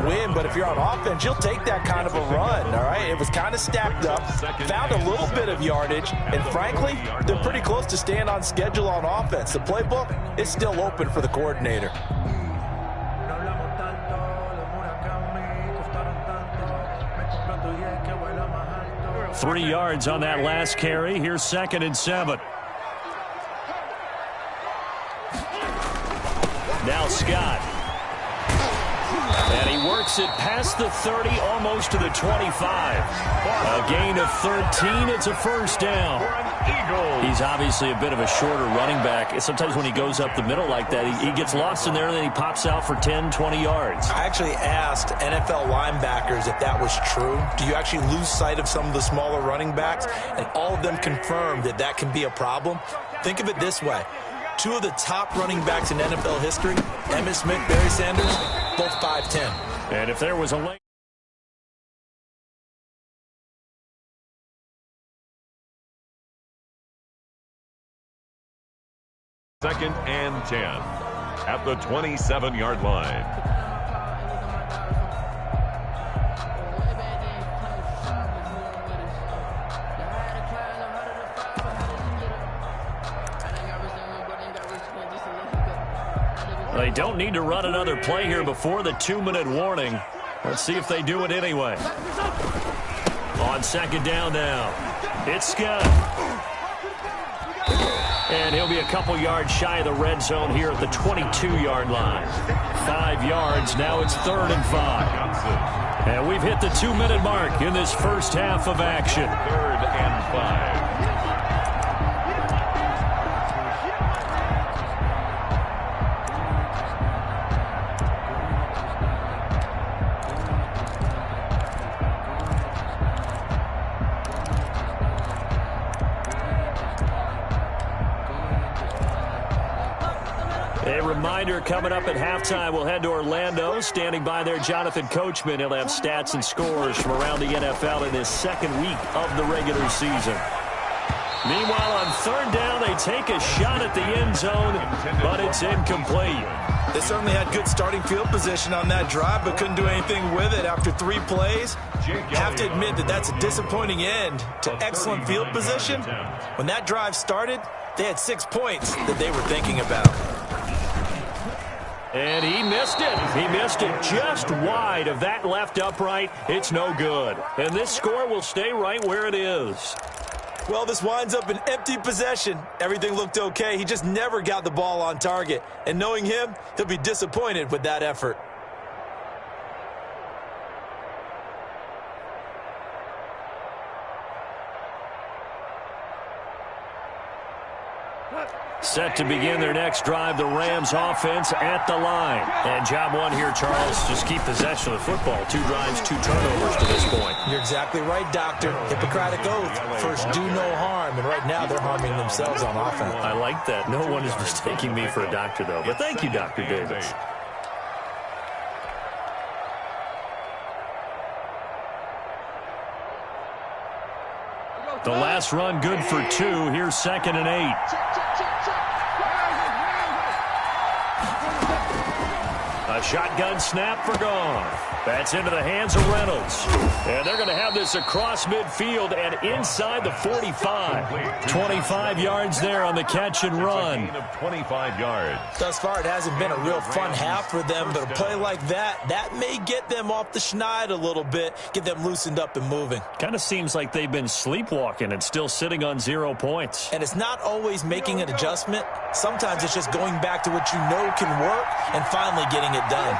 win, but if you're on offense, you'll take that kind of a run, all right? It was kind of stacked up, found a little bit of yardage, and frankly, they're pretty close to staying on schedule on offense. The playbook is still open for the coordinator. 3 yards on that last carry. Here's 2nd and 7. Now Scott. And he works it past the 30, almost to the 25. A gain of 13. It's a first down. He's obviously a bit of a shorter running back. Sometimes when he goes up the middle like that, he gets lost in there, and then he pops out for 10, 20 yards. I actually asked NFL linebackers if that was true. Do you actually lose sight of some of the smaller running backs? And all of them confirmed that that can be a problem. Think of it this way. 2 of the top running backs in NFL history, Emmitt Smith, Barry Sanders, both 5'10". And if there was a late 2nd and 10 at the 27-yard line. They don't need to run another play here before the 2-minute warning. Let's see if they do it anyway. On 2nd down now, it's Scott. And he'll be a couple yards shy of the red zone here at the 22-yard line. 5 yards, now it's 3rd and 5. And we've hit the 2-minute mark in this first half of action. 3rd and 5. A reminder coming up at halftime, we'll head to Orlando. Standing by there, Jonathan Coachman. He'll have stats and scores from around the NFL in this 2nd week of the regular season. Meanwhile, on 3rd down, they take a shot at the end zone, but it's incomplete. They certainly had good starting field position on that drive, but couldn't do anything with it after 3 plays. You have to admit that that's a disappointing end to excellent field position. When that drive started, they had 6 points that they were thinking about. And he missed it. He missed it just wide of that left upright. It's no good. And this score will stay right where it is. Well, this winds up an empty possession. Everything looked okay. He just never got the ball on target. And knowing him, he'll be disappointed with that effort. Set to begin their next drive, the Rams offense at the line. And job one here, Charles, just keep possession of the football. 2 drives, 2 turnovers to this point. You're exactly right, Doctor. Hippocratic oath. First, do no harm. And right now, they're harming themselves on offense. I like that. No one is mistaking me for a doctor, though. But thank you, Dr. Davis. The last run good for 2. Here's 2nd and 8. A shotgun snap for gone. That's into the hands of Reynolds. And they're going to have this across midfield and inside the 45. 25 yards there on the catch and run. 25 yards. Thus far, it hasn't been a real fun half for them, but a play like that may get them off the schneid a little bit, get them loosened up and moving. Kind of seems like they've been sleepwalking and still sitting on 0 points. And it's not always making an adjustment. Sometimes it's just going back to what you know can work and finally getting it done.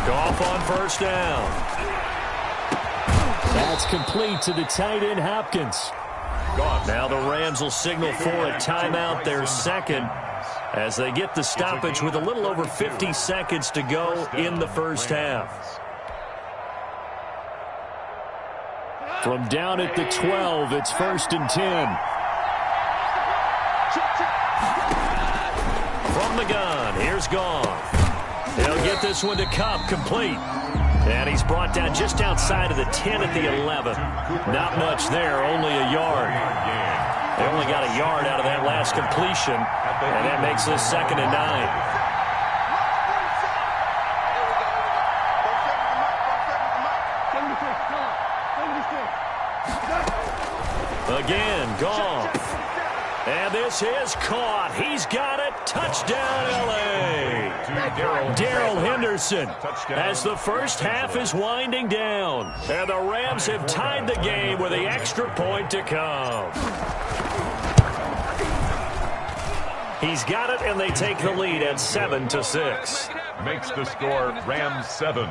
Goff on first down. That's complete to the tight end, Hopkins. Now the Rams will signal for a timeout, their 2nd, as they get the stoppage with a little over 50 seconds to go in the first half. From down at the 12, it's 1st and 10. From the gun, here's Goff. He'll get this one to Kupp, complete. And he's brought down just outside of the 10 at the 11. Not much there, only a yard. They only got a yard out of that last completion, and that makes this 2nd and 9. Gone. And this is caught. He's got it. Touchdown, L.A. Darrell Henderson as the first half is winding down. And the Rams have tied the game with the extra point to come. He's got it, and they take the lead at 7-6. Makes the score Rams 7,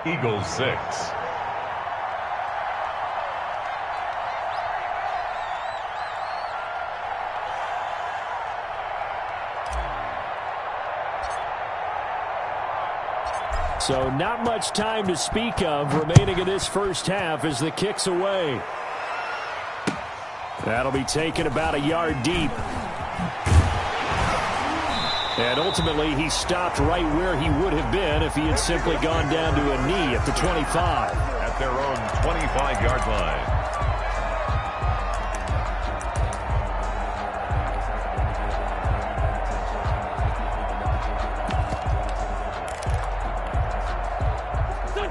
Eagles 6. So not much time to speak of remaining in this first half as the kick's away. That'll be taken about a yard deep. And ultimately, he stopped right where he would have been if he had simply gone down to a knee at the 25. At their own 25-yard line.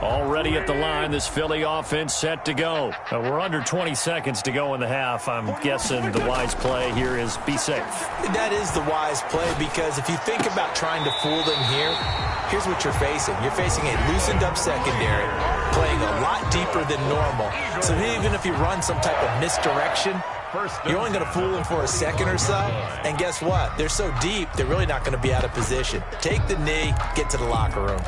Already at the line, this Philly offense set to go. We're under 20 seconds to go in the half. I'm guessing the wise play here is be safe. That is the wise play, because if you think about trying to fool them here, here's what you're facing. You're facing a loosened up secondary, playing a lot deeper than normal. So even if you run some type of misdirection, you're only going to fool them for a second or so. And guess what? They're so deep, they're really not going to be out of position. Take the knee, get to the locker room.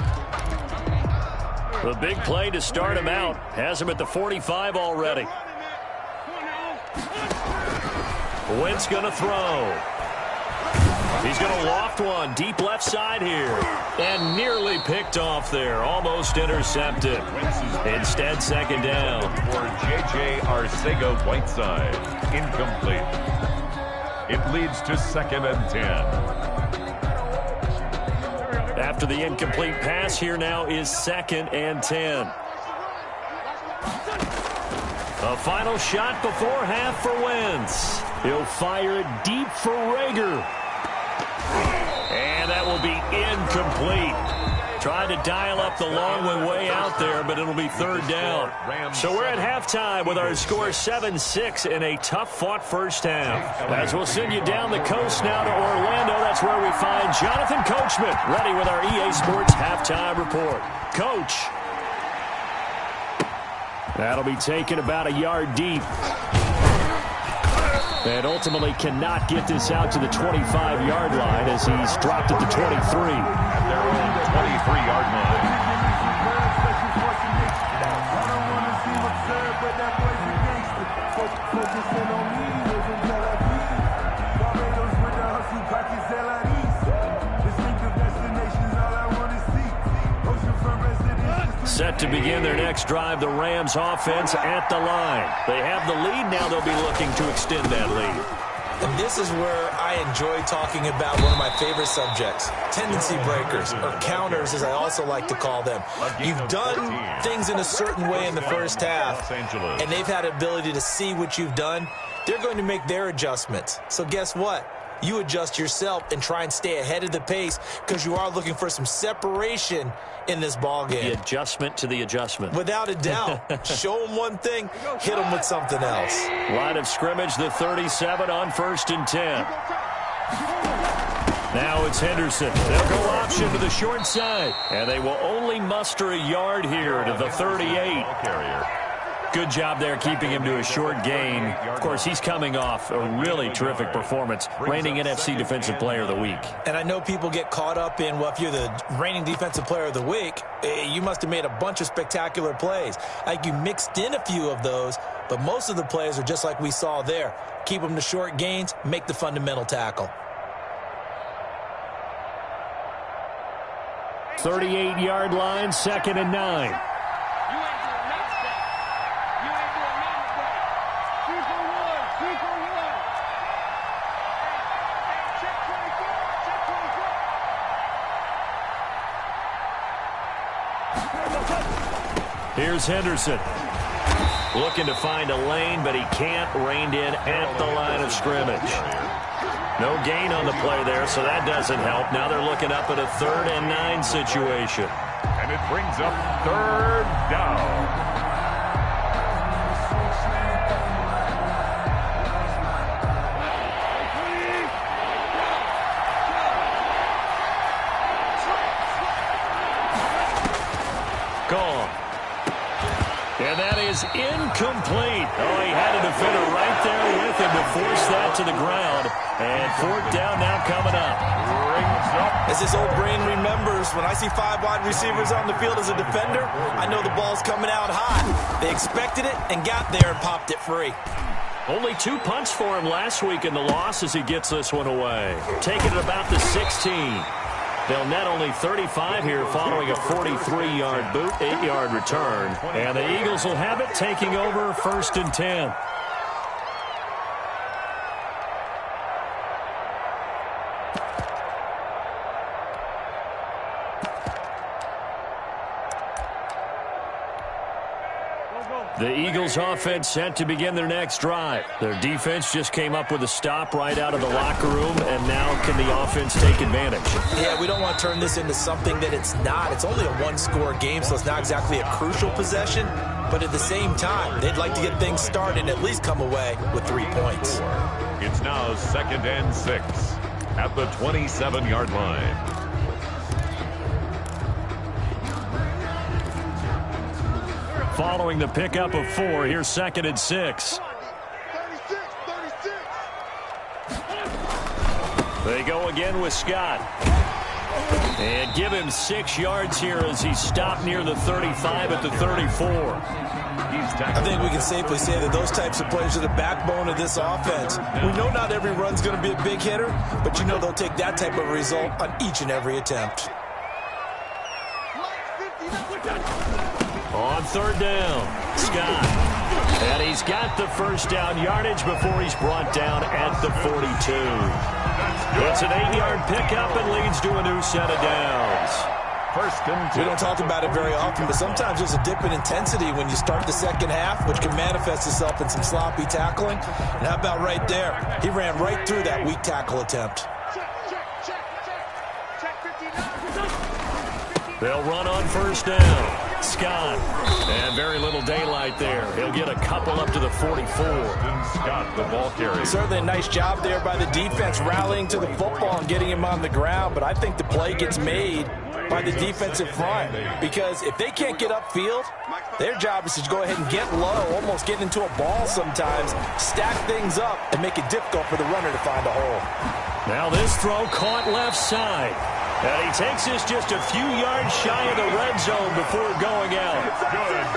The big play to start him out. Has him at the 45 already. Wentz going to throw. He's going to loft one deep left side here. And nearly picked off there. Almost intercepted. Instead, second down. For J.J. Arcega-Whiteside. Incomplete. It leads to 2nd and 10. After the incomplete pass, here now is 2nd and 10. A final shot before half for Wentz. He'll fire it deep for Rager. And that will be incomplete. Tried to dial up the long one way out there, but it'll be 3rd down. So we're at halftime with our score 7-6 in a tough-fought first half. As we'll send you down the coast now to Orlando, that's where we find Jonathan Coachman, ready with our EA Sports halftime report. Coach. That'll be taken about a yard deep. And ultimately cannot get this out to the 25-yard line as he's dropped at the 23. At their own 23-yard line. Set to begin their next drive, the Rams offense at the line. They have the lead. Now they'll be looking to extend that lead. And this is where I enjoy talking about one of my favorite subjects, tendency breakers, or counters as I also like to call them. You've done things in a certain way in the first half, and they've had the ability to see what you've done. They're going to make their adjustments. So guess what? You adjust yourself and try and stay ahead of the pace because you are looking for some separation in this ball game. The adjustment to the adjustment. Without a doubt. Show them one thing, hit them with something else. Line of scrimmage, the 37 on 1st and 10. Now it's Henderson. They'll go option to the short side. And they will only muster a yard here to the 38. Good job there keeping him to a short gain. Of course, he's coming off a really terrific performance. Reigning NFC Defensive Player of the Week. And I know people get caught up in, well, if you're the reigning Defensive Player of the Week, you must have made a bunch of spectacular plays. Like you mixed in a few of those, but most of the plays are just like we saw there. Keep them to short gains, make the fundamental tackle. 38-yard line, 2nd and 9. Here's Henderson. Looking to find a lane, but he can't. Reined in at the line of scrimmage. No gain on the play there, so that doesn't help. Now they're looking up at a 3rd and 9 situation. And it brings up 3rd down. kickoff. And that is incomplete. Oh, he had a defender right there with him to force that to the ground. And fourth down now coming up. As this old brain remembers, when I see 5 wide receivers on the field as a defender, I know the ball's coming out hot. They expected it and got there and popped it free. Only 2 punts for him last week in the loss as he gets this one away. Taking it about the 16. They'll net only 35 here following a 43-yard boot, 8-yard return. And the Eagles will have it taking over 1st and 10. The Eagles offense set to begin their next drive. Their defense just came up with a stop right out of the locker room, and now can the offense take advantage? Yeah, we don't want to turn this into something that it's not. It's only a 1-score game, so it's not exactly a crucial possession. But at the same time, they'd like to get things started and at least come away with 3 points. It's now 2nd and 6 at the 27-yard line. Following the pickup of 4, here's 2nd and 6. They go again with Scott. And give him 6 yards here as he stopped near the 35 at the 34. I think we can safely say that those types of plays are the backbone of this offense. We know not every run's going to be a big hitter, but you know they'll take that type of result on each and every attempt. On 3rd down, Scott. And he's got the first down yardage before he's brought down at the 42. It's an 8-yard pickup and leads to a new set of downs. 1st and 2. We don't talk about it very often, but sometimes there's a dip in intensity when you start the second half, which can manifest itself in some sloppy tackling. And how about right there? He ran right through that weak tackle attempt. They'll run on 1st down. Scott. And very little daylight there. He'll get a couple up to the 44. Scott, the ball carrier. Certainly a nice job there by the defense rallying to the football and getting him on the ground, but I think the play gets made by the defensive front because if they can't get upfield, their job is to go ahead and get low, almost get into a ball sometimes, stack things up, and make it difficult for the runner to find a hole. Now this throw caught left side. And he takes this just a few yards shy of the red zone before going out.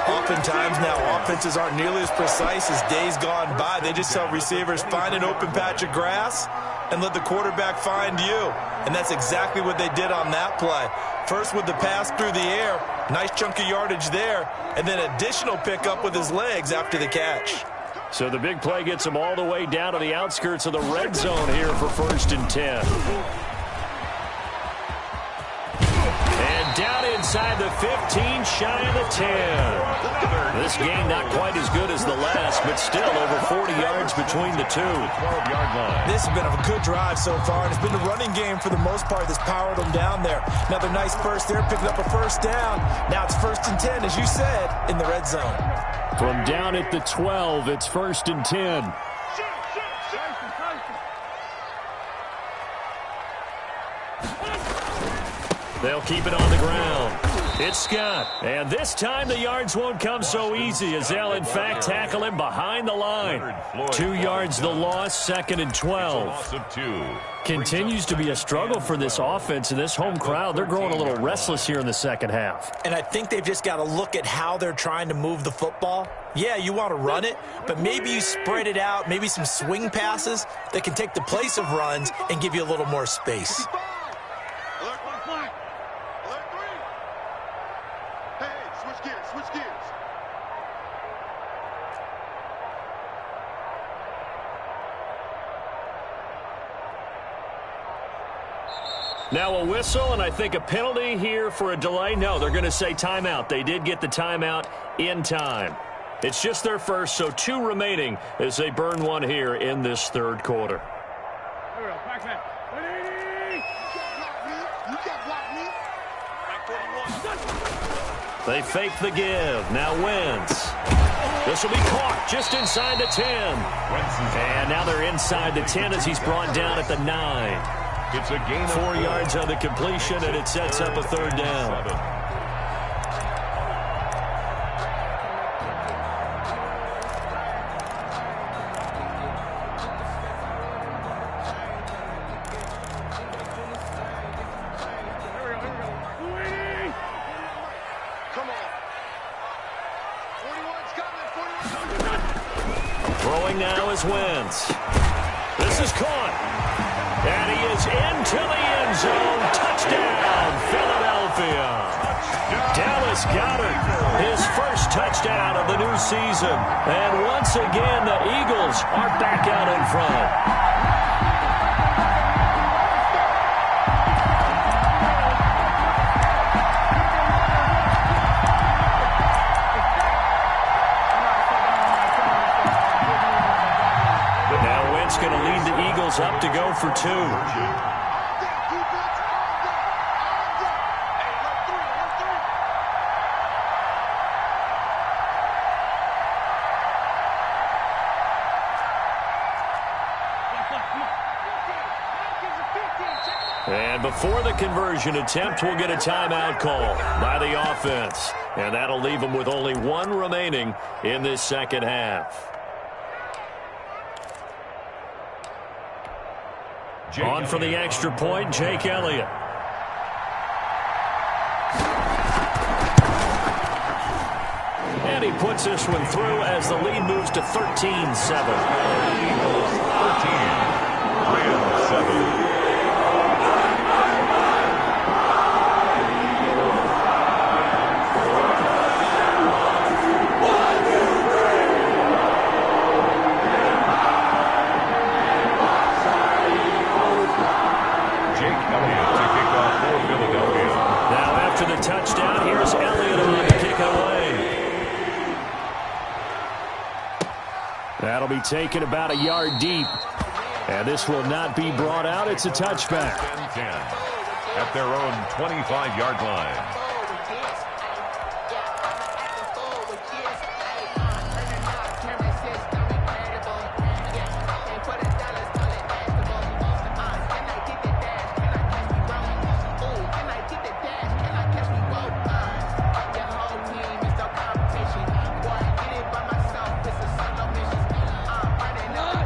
Oftentimes now offenses aren't nearly as precise as days gone by. They just tell receivers, find an open patch of grass and let the quarterback find you. And that's exactly what they did on that play. First with the pass through the air, nice chunk of yardage there, and then additional pickup with his legs after the catch. So the big play gets him all the way down to the outskirts of the red zone here for 1st and 10. Down inside the 15, shy of the 10. This game not quite as good as the last, but still over 40 yards between the two. 12-yard line. This has been a good drive so far, and it's been the running game for the most part that's powered them down there. Another nice burst there, picking up a 1st down. Now it's 1st and 10, as you said, in the red zone. From down at the 12, it's 1st and 10. They'll keep it on the ground. It's Scott. And this time the yards won't come so easy as they'll, in fact, tackle him behind the line. 2 yards the loss, 2nd and 12. Continues to be a struggle for this offense and this home crowd. They're growing a little restless here in the second half. And I think they've just got to look at how they're trying to move the football. Yeah, you want to run it, but maybe you spread it out, maybe some swing passes that can take the place of runs and give you a little more space. Now a whistle, and I think a penalty here for a delay. No, they're going to say timeout. They did get the timeout in time. It's just their first, so 2 remaining as they burn one here in this 3rd quarter. They fake the give. Now Wentz. This will be caught just inside the 10. And now they're inside the 10 as he's brought down at the 9. It's a gain of 4 yards on the completion, and it sets up a 3rd down. Throwing now is Wentz. This is caught. And he is into the end zone. Touchdown, Philadelphia. Dallas Goedert, his first touchdown of the new season. And once again, the Eagles are back out in front. Going to lead the Eagles up to go for 2. And before the conversion attempt, we'll get a timeout call by the offense. And that'll leave them with only 1 remaining in this second half. On for the extra point, Jake Elliott. And he puts this one through as the lead moves to 13-7. 13-7. Touchdown. Here's Elliott on to kick it away. That'll be taken about a yard deep. And this will not be brought out. It's a touchback. 10 at their own 25-yard line.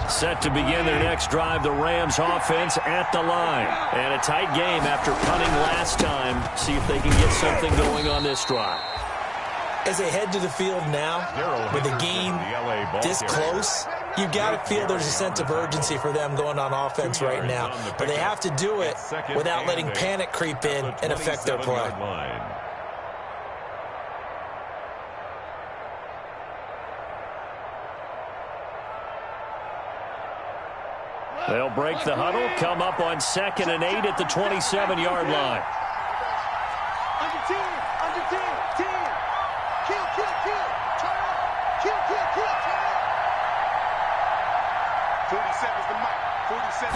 Set to begin their next drive, the Rams offense at the line. And a tight game after punting last time. See if they can get something going on this drive. As they head to the field now, with the game this close, you've got to feel there's a sense of urgency for them going on offense right now. But they have to do it without letting panic creep in and affect their play. They'll break the huddle, come up on 2nd and 8 at the 27-yard line. Under 10, under 10, 10. Kill, kill, kill. Turn up. Kill, kill, kill. Turn up. 47's the mic. 47.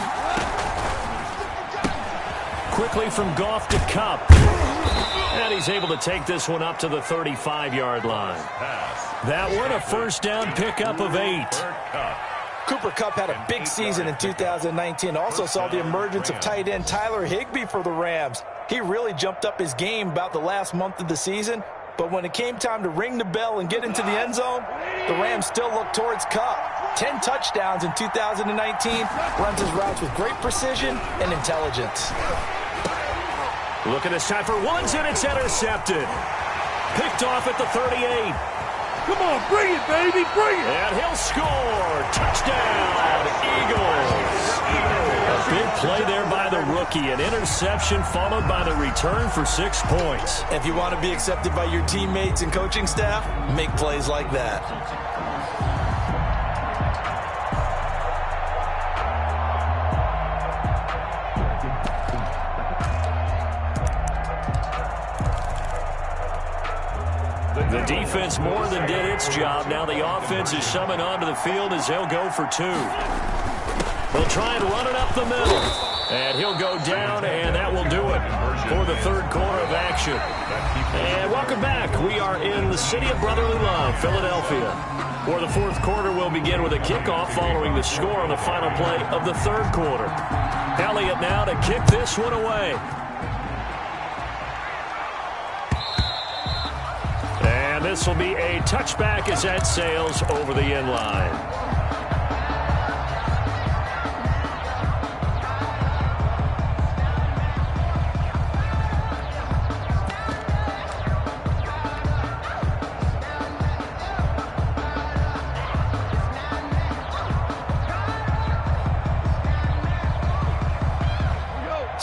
Quickly from Goff to Kupp. And he's able to take this one up to the 35-yard line. That one a first down pickup of 8. Cooper Kupp had a big season in 2019. Also saw the emergence of tight end Tyler Higbee for the Rams. He really jumped up his game about the last month of the season. But when it came time to ring the bell and get into the end zone, the Rams still looked towards Kupp. 10 touchdowns in 2019. Runs his routes with great precision and intelligence. Look at this time for Woods, and it's intercepted. Picked off at the 38. Come on, bring it, baby, bring it. And he'll score. Touchdown, Eagles. A big play there by the rookie. An interception followed by the return for 6 points. If you want to be accepted by your teammates and coaching staff, make plays like that. The defense more than did its job. Now the offense is summoned onto the field as they'll go for 2. They'll try and run it up the middle. And he'll go down, and that will do it for the third quarter of action. And welcome back. We are in the city of brotherly love, Philadelphia, where the fourth quarter will begin with a kickoff following the score on the final play of the third quarter. Elliott now to kick this one away. And this will be a touchback as that sails over the end line.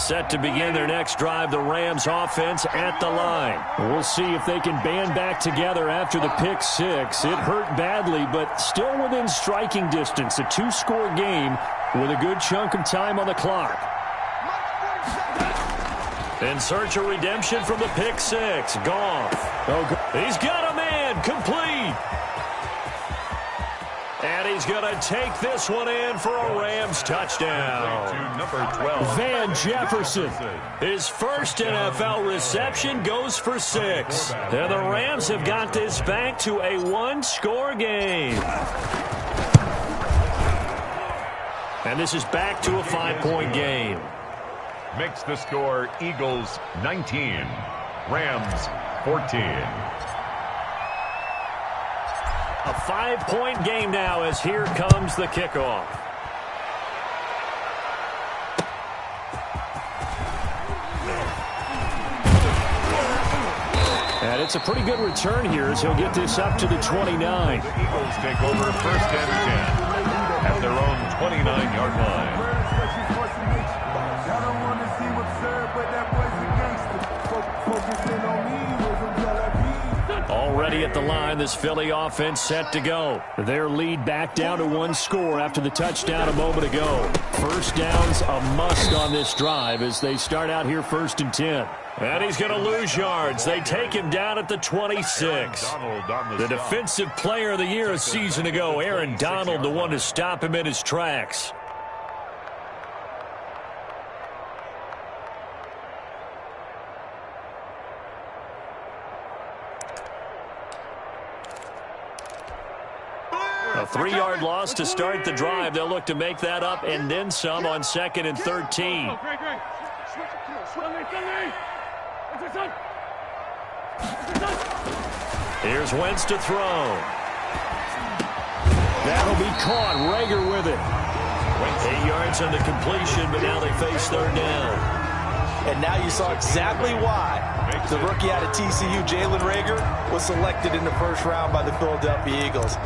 Set to begin their next drive, the Rams offense at the line. We'll see if they can band back together after the pick six. It hurt badly, but still within striking distance. A two-score game with a good chunk of time on the clock. In search of redemption from the pick six. Goff. He's got a man. Complete. And he's going to take this one in for a Rams touchdown. Number 12. Van Jefferson. His first NFL reception goes for 6. And the Rams have got this back to a one-score game. And this is back to a 5-point game. Makes the score Eagles 19, Rams 14. A 5-point game now as here comes the kickoff. And it's a pretty good return here as he'll get this up to the 29. The Eagles take over first and 10 at their own 29-yard line. Already at the line, this Philly offense set to go. Their lead back down to 1 score after the touchdown a moment ago. First down's a must on this drive as they start out here 1st and 10. And he's going to lose yards. They take him down at the 26. The defensive player of the year a season ago, Aaron Donald, the one to stop him in his tracks. A 3-yard loss to start the drive. They'll look to make that up and then some on 2nd and 13. Here's Wentz to throw. That'll be caught. Rager with it. 8 yards on the completion, but now they face 3rd down. And now you saw exactly why the rookie out of TCU, Jalen Rager, was selected in the 1st round by the Philadelphia Eagles.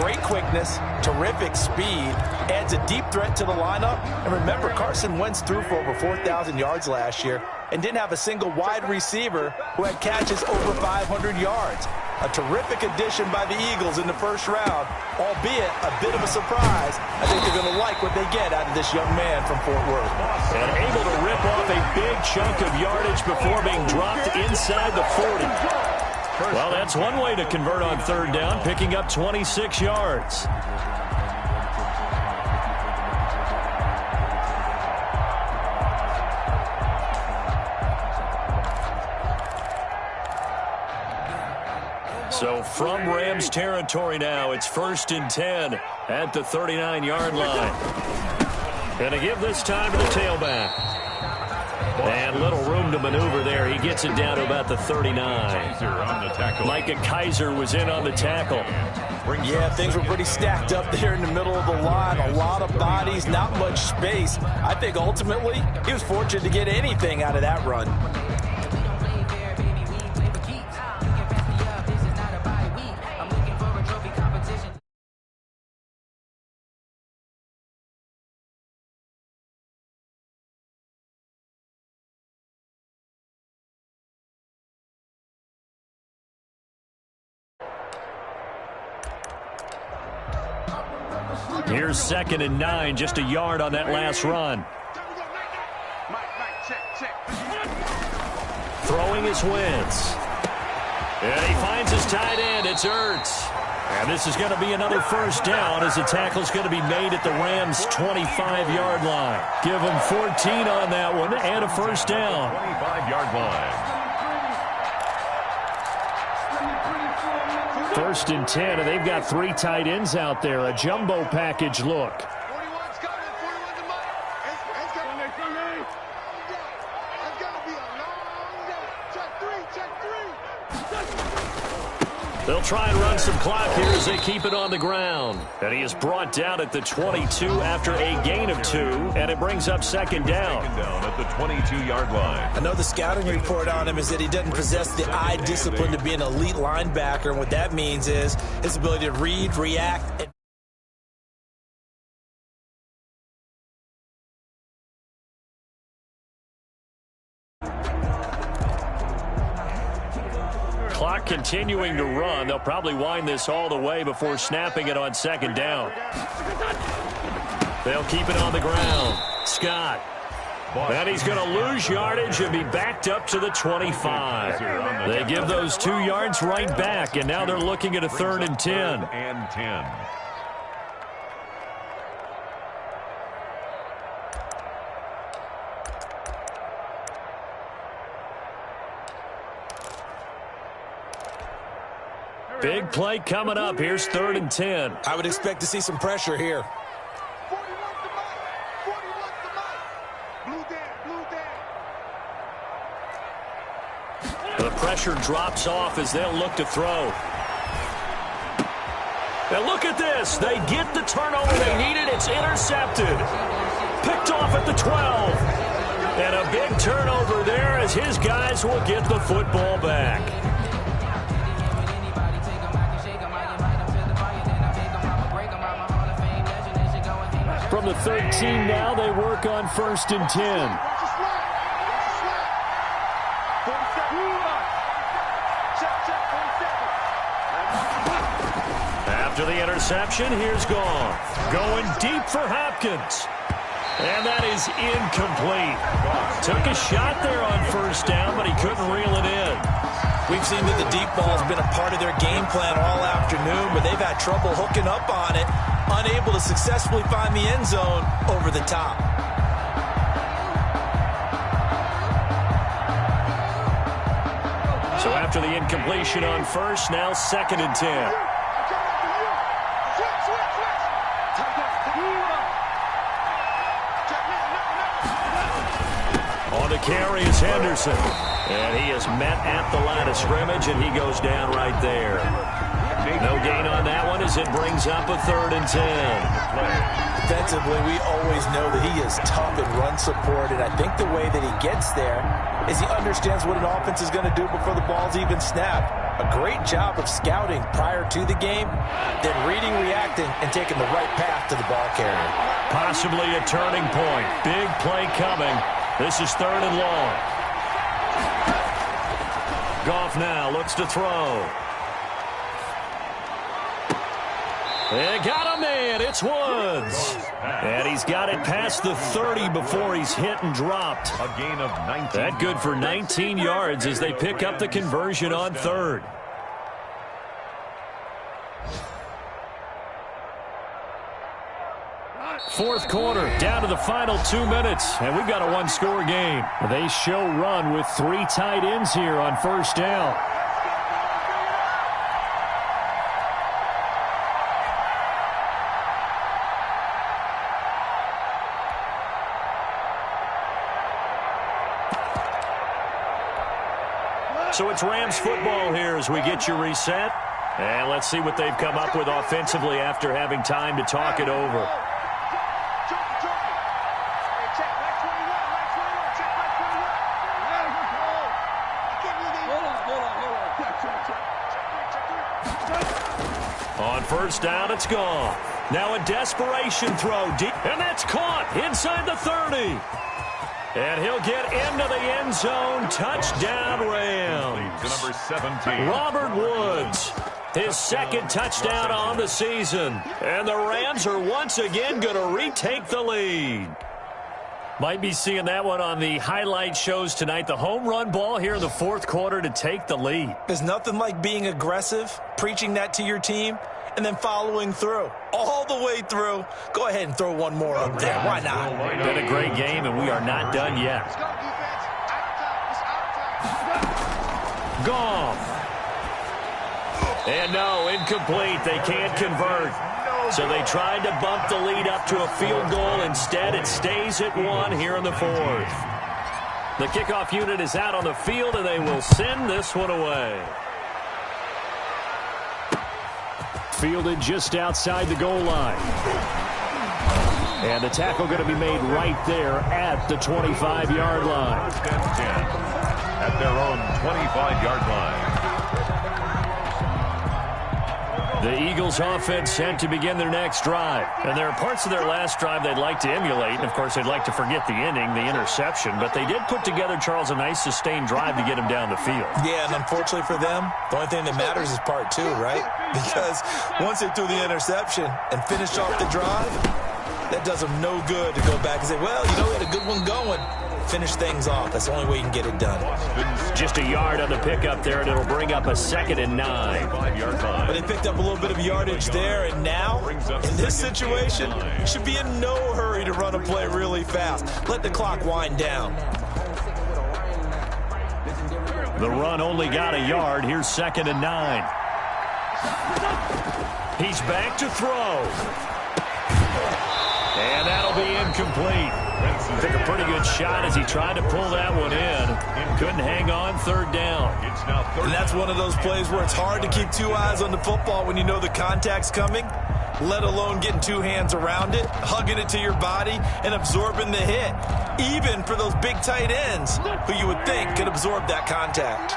Great quickness, terrific speed, adds a deep threat to the lineup. And remember, Carson Wentz threw for over 4,000 yards last year and didn't have a single wide receiver who had catches over 500 yards. A terrific addition by the Eagles in the 1st round, albeit a bit of a surprise. I think they're going to like what they get out of this young man from Fort Worth. And able to rip off a big chunk of yardage before being dropped inside the 40. Well, that's one way to convert on 3rd down, picking up 26 yards. So from Rams territory now, it's 1st and 10 at the 39-yard line. Going to give this time to the tailback. And little room to maneuver there. He gets it down to about the 39. Micah Kaiser was in on the tackle. Yeah, things were pretty stacked up there in the middle of the line. A lot of bodies, not much space. I think ultimately he was fortunate to get anything out of that run. Here's 2nd and 9, just a yard on that last run. Throwing his Wentz. And he finds his tight end. It's Ertz. And this is going to be another 1st down as the tackle's going to be made at the Rams' 25-yard line. Give them 14 on that one and a 1st down. 25-yard line. 1st and 10, and they've got 3 tight ends out there. A jumbo package look. They'll try and run some clock here as they keep it on the ground. And he is brought down at the 22 after a gain of 2, and it brings up 2nd down. At the 22-yard line. I know the scouting report on him is that he doesn't possess the eye discipline to be an elite linebacker, and what that means is his ability to read, react, and clock continuing to run. They'll probably wind this all the way before snapping it on second down. They'll keep it on the ground. Scott. And he's going to lose yardage and be backed up to the 25. They give those 2 yards right back, and now they're looking at a 3rd and 10. And 10. Big play coming up. Here's 3rd and 10. I would expect to see some pressure here. 41 to Mike. 41 to Mike. Blue down. The pressure drops off as they'll look to throw. And look at this. They get the turnover they needed. It's intercepted. Picked off at the 12. And a big turnover there as his guys will get the football back. From the 13 now, they work on 1st and 10. After the interception, here's Goff. Going deep for Hopkins. And that is incomplete. Took a shot there on 1st down, but he couldn't reel it in. We've seen that the deep ball has been a part of their game plan all afternoon, but they've had trouble hooking up on it, unable to successfully find the end zone over the top. So after the incompletion on 1st, now 2nd and 10. On the carry is Henderson. And he is met at the line of scrimmage, and he goes down right there. No gain on that one as it brings up a 3rd and 10. Defensively, we always know that he is tough in run support, and I think the way that he gets there is he understands what an offense is going to do before the ball's even snapped. A great job of scouting prior to the game, then reading, reacting, and taking the right path to the ball carrier. Possibly a turning point. Big play coming. This is 3rd and long. Goff now looks to throw. They got a man. It's Woods. And he's got it past the 30 before he's hit and dropped. A gain of 19. That good for 19 yards as they pick up the conversion on 3rd. Fourth quarter, down to the final 2 minutes, and we've got a one-score game. They show run with 3 tight ends here on 1st down. So it's Rams football here as we get you reset. And let's see what they've come up with offensively after having time to talk it over. On 1st down, it's gone. Now a desperation throw deep, and that's caught inside the 30. And he'll get into the end zone. Touchdown, Rams. To number 17. Robert Woods, his 2nd touchdown on the season. And the Rams are once again going to retake the lead. Might be seeing that one on the highlight shows tonight. The home run ball here in the 4th quarter to take the lead. There's nothing like being aggressive, preaching that to your team, and then following through. All the way through. Go ahead and throw one more up there. Why not? Been a great game, and we are not done yet. Goff. And no, incomplete. They can't convert. So they tried to bump the lead up to a field goal. Instead, it stays at 1 here in the 4th. The kickoff unit is out on the field, and they will send this one away. Fielded just outside the goal line. And the tackle going to be made right there at the 25-yard line. 1st and 10 at their own 25-yard line. The Eagles offense set to begin their next drive. And there are parts of their last drive they'd like to emulate. And, of course, they'd like to forget the inning, the interception. But they did put together, Charles, a nice sustained drive to get him down the field. Yeah, and unfortunately for them, the only thing that matters is part two, right? Because once they threw the interception and finished off the drive, that does them no good to go back and say, well, you know, we had a good one going. Finish things off. That's the only way you can get it done. Just a yard on the pickup there, and it'll bring up a 2nd and 9. But they picked up a little bit of yardage there, and now, in this situation, you should be in no hurry to run a play really fast. Let the clock wind down. The run only got a yard. Here's 2nd and 9. He's back to throw. And that'll be incomplete. Took a pretty good shot as he tried to pull that one in. Couldn't hang on, 3rd down. And that's one of those plays where it's hard to keep two eyes on the football when you know the contact's coming, let alone getting two hands around it, hugging it to your body, and absorbing the hit, even for those big tight ends who you would think could absorb that contact.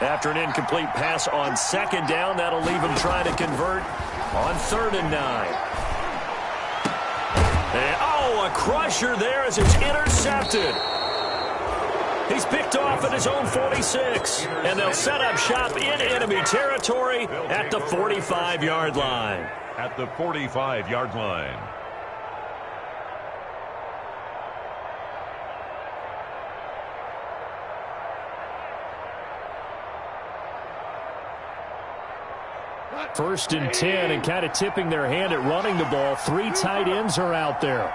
After an incomplete pass on 2nd down, that'll leave him trying to convert on 3rd and 9. And, a crusher there as it's intercepted. He's picked off at his own 46. And they'll set up shop in enemy territory at the 45-yard line. At the 45-yard line. First and 10, and kind of tipping their hand at running the ball. 3 tight ends are out there.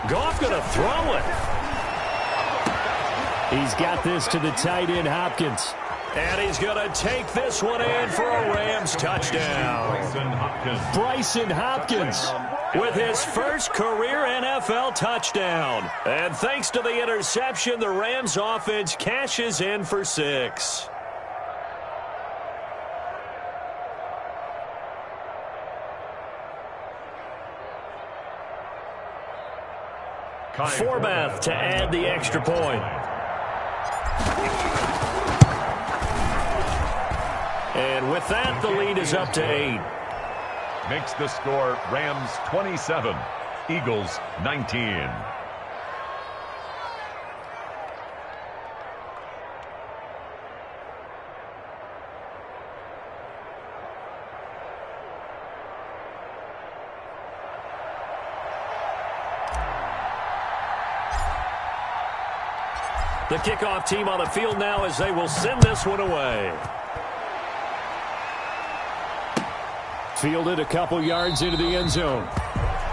Goff going to throw it. He's got this to the tight end, Hopkins. And he's going to take this one in for a Rams touchdown. Bryson Hopkins with his first career NFL touchdown. And thanks to the interception, the Rams offense cashes in for 6. Forbath to add the extra point. And with that, the lead is up to 8. Makes the score Rams 27, Eagles 19. The kickoff team on the field now as they will send this one away. Fielded a couple yards into the end zone.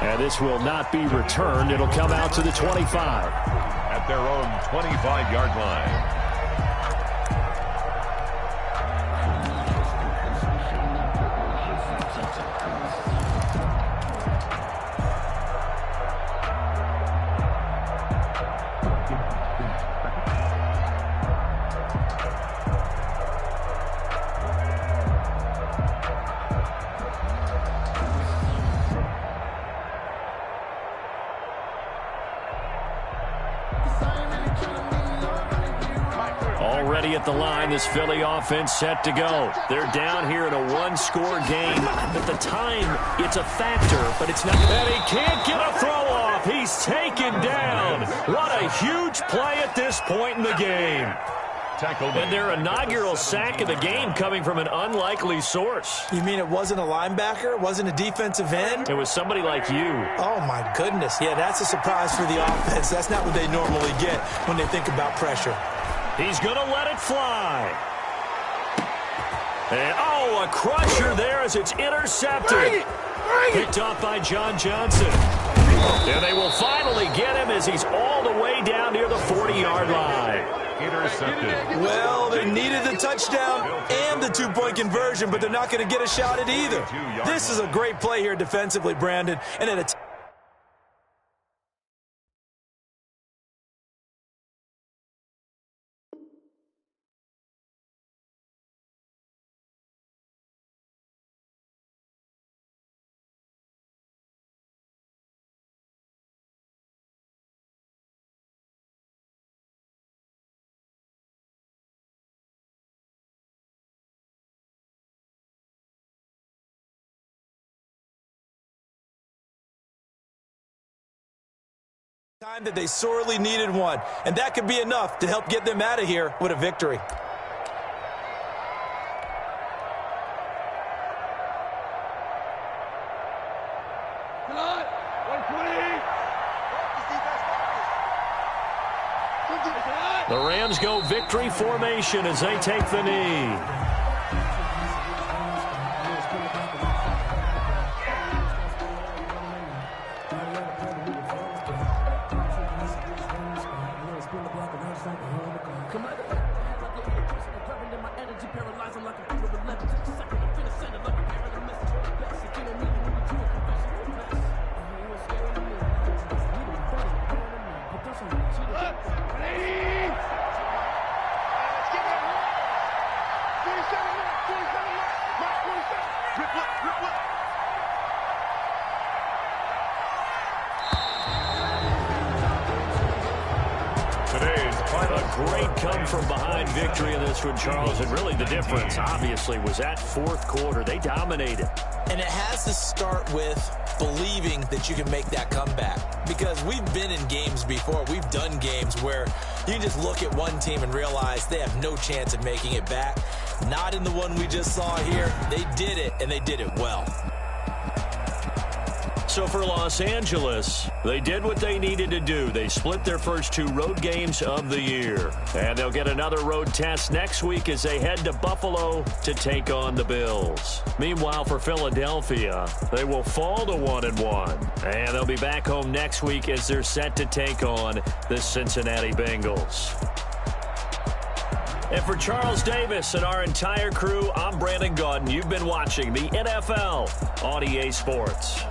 And this will not be returned. It'll come out to the 25. At their own 25-yard line. Already at the line, this Philly offense set to go. They're down here in a one-score game. At the time, it's a factor, but it's not. And he can't get a throw off. He's taken down. What a huge play at this point in the game. And their inaugural sack of the game coming from an unlikely source. You mean it wasn't a linebacker? It wasn't a defensive end? It was somebody like you. Oh, my goodness. Yeah, that's a surprise for the offense. That's not what they normally get when they think about pressure. He's going to let it fly. And, a crusher there as it's intercepted. Picked off by John Johnson. And they will finally get him as he's all the way down near the 40-yard line. Intercepted. Well, they needed the touchdown and the two-point conversion, but they're not going to get a shot at either. This is a great play here defensively, Brandon, and at a Time that they sorely needed one, and that could be enough to help get them out of here with a victory. The Rams go victory formation as they take the knee. Great come-from-behind victory in this one, Charles, and really the difference, obviously, was that fourth quarter. They dominated. And it has to start with believing that you can make that comeback, because we've been in games before. We've done games where you just look at one team and realize they have no chance of making it back. Not in the one we just saw here. They did it, and they did it well. So for Los Angeles, they did what they needed to do. They split their first two road games of the year. And they'll get another road test next week as they head to Buffalo to take on the Bills. Meanwhile, for Philadelphia, they will fall to 1-1. And they'll be back home next week as they're set to take on the Cincinnati Bengals. And for Charles Davis and our entire crew, I'm Brandon Gaudin. You've been watching the NFL on EA Sports.